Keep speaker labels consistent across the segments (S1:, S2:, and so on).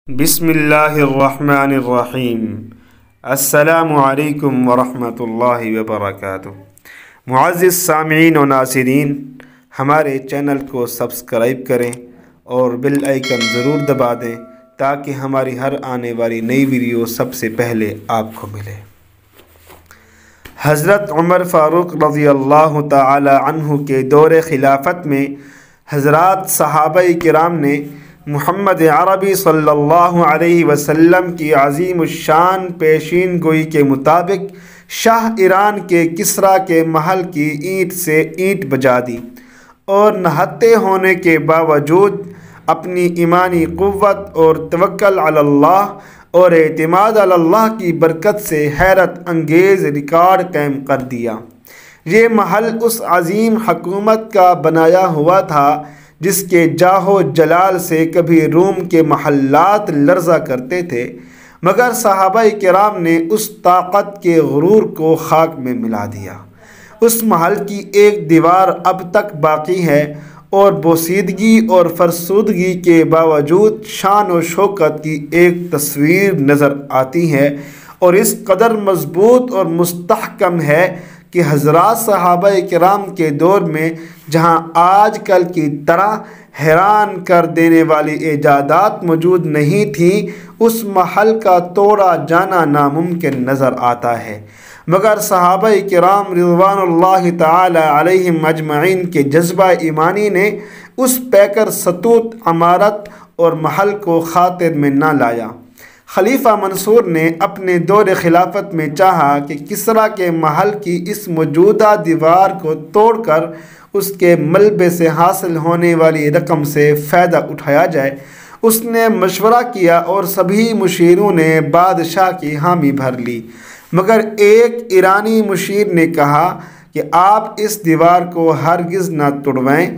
S1: بسم اللہ الرحمن الرحیم۔ السلام علیکم ورحمۃ اللہ وبرکاتہ۔ معزز سامعین و ناظرین، ہمارے چینل کو سبسکرائب کریں اور بیل آئیکن ضرور دبا دیں تاکہ ہماری ہر آنے والی نئی ویڈیو سب سے پہلے آپ کو ملے۔ حضرت عمر فاروق رضی اللہ تعالی عنہ کے دور خلافت میں حضرات صحابہ کرام نے محمد عربی صلی اللہ علیہ وسلم کی عظیم الشان پیشین گوئی کے مطابق شاہ ایران کے کسریٰ کے محل کی اینٹ سے اینٹ بجا دی اور نہتے ہونے کے باوجود اپنی ایمانی قوت اور توکل علی اللہ اور اعتماد علی اللہ کی برکت سے حیرت انگیز ریکارڈ قائم کر دیا۔ یہ محل اس عظیم حکومت کا بنایا ہوا تھا جس کے جاہ و جلال سے کبھی روم کے محلات لرزا کرتے تھے، مگر صحابہ کرام نے اس طاقت کے غرور کو خاک میں ملا دیا۔ اس محل کی ایک دیوار اب تک باقی ہے اور بوسیدگی اور فرسودگی کے باوجود شان و شوکت کی ایک تصویر نظر آتی ہے اور اس قدر مضبوط اور مستحکم ہے کہ حضرات صحابہ کرام کے دور میں جہاں آج کل کی طرح حیران کر دینے والی ایجادات موجود نہیں تھیں، اس محل کا توڑا جانا ناممکن نظر آتا ہے، مگر صحابہ کرام رضوان اللہ تعالی علیہم اجمعین کے جذبہ ایمانی نے اس پیکر ستوت عمارت اور محل کو خاطر میں نہ لایا۔ خلیفہ منصور نے اپنے دور خلافت میں چاہا کہ کسریٰ کے محل کی اس موجودہ دیوار کو توڑ کر اس کے ملبے سے حاصل ہونے والی رقم سے فائدہ اٹھایا جائے۔ اس نے مشورہ کیا اور سبھی مشیروں نے بادشاہ کی حامی بھر لی، مگر ایک ایرانی مشیر نے کہا کہ آپ اس دیوار کو ہرگز نہ توڑوائیں،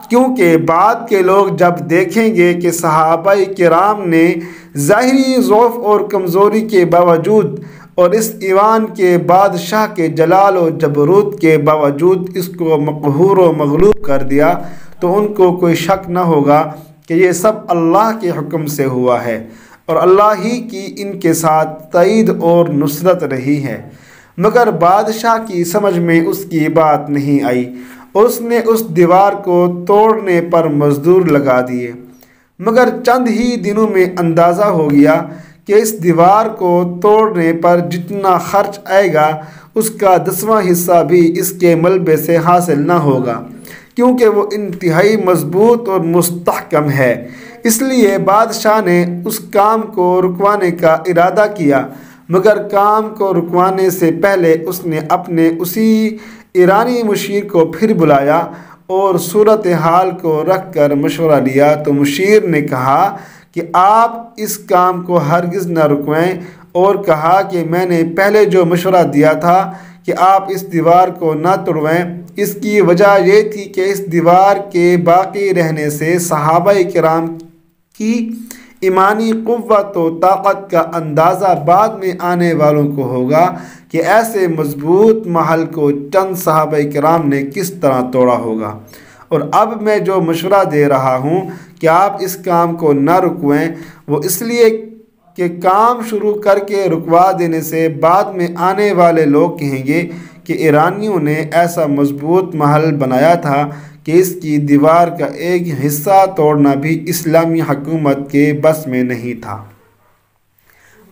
S1: کیونکہ بعد کے لوگ جب دیکھیں گے کہ صحابہ کرام نے ظاہری ضعف اور کمزوری کے باوجود اور اس ایوان کے بادشاہ کے جلال و جبروت کے باوجود اس کو مقہور و مغلوب کر دیا، تو ان کو کوئی شک نہ ہوگا کہ یہ سب اللہ کے حکم سے ہوا ہے اور اللہ ہی کی ان کے ساتھ تائید اور نصرت رہی ہے۔ مگر بادشاہ کی سمجھ میں اس کی بات نہیں آئی اور اس نے اس دیوار کو توڑنے پر مزدور لگا دیے، مگر چند ہی دنوں میں اندازہ ہو گیا کہ اس دیوار کو توڑنے پر جتنا خرچ آئے گا اس کا 10واں حصہ بھی اس کے ملبے سے حاصل نہ ہوگا، کیونکہ وہ انتہائی مضبوط اور مستحکم ہے۔ اس لیے بادشاہ نے اس کام کو رکوانے کا ارادہ کیا، مگر کام کو رکوانے سے پہلے اس نے اپنے اسی ایرانی مشیر کو پھر بلایا اور صورتحال کو رکھ کر مشورہ لیا، تو مشیر نے کہا کہ آپ اس کام کو ہرگز نہ رکوائیں، اور کہا کہ میں نے پہلے جو مشورہ دیا تھا کہ آپ اس دیوار کو نہ توڑوائیں، اس کی وجہ یہ تھی کہ اس دیوار کے باقی رہنے سے صحابہ کرام کی ایمانی قوت و طاقت کا اندازہ بعد میں آنے والوں کو ہوگا کہ ایسے مضبوط محل کو چند صحابہ کرام نے کس طرح توڑا ہوگا۔ اور اب میں جو مشورہ دے رہا ہوں کہ آپ اس کام کو نہ رکوائیں، وہ اس لیے کہ کام شروع کر کے رکوا دینے سے بعد میں آنے والے لوگ کہیں گے کہ ایرانیوں نے ایسا مضبوط محل بنایا تھا کہ اس کی دیوار کا ایک حصہ توڑنا بھی اسلامی حکومت کے بس میں نہیں تھا۔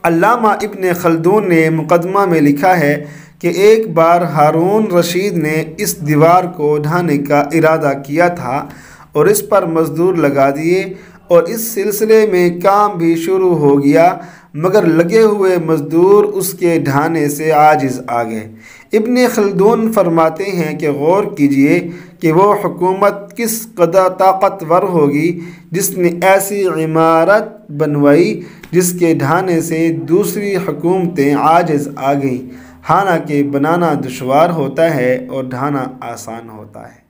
S1: علامہ ابن خلدون نے مقدمہ میں لکھا ہے کہ ایک بار ہارون رشید نے اس دیوار کو ڈھانے کا ارادہ کیا تھا اور اس پر مزدور لگا دیے اور اس سلسلے میں کام بھی شروع ہو گیا، مگر لگے ہوئے مزدور اس کے ڈھانے سے عاجز آ گئے۔ ابن خلدون فرماتے ہیں کہ غور کیجئے کہ وہ حکومت کس قدر طاقتور ہوگی جس نے ایسی عمارت بنوائی جس کے ڈھانے سے دوسری حکومتیں عاجز آ گئیں، حالانکہ بنانا دشوار ہوتا ہے اور ڈھانا آسان ہوتا ہے۔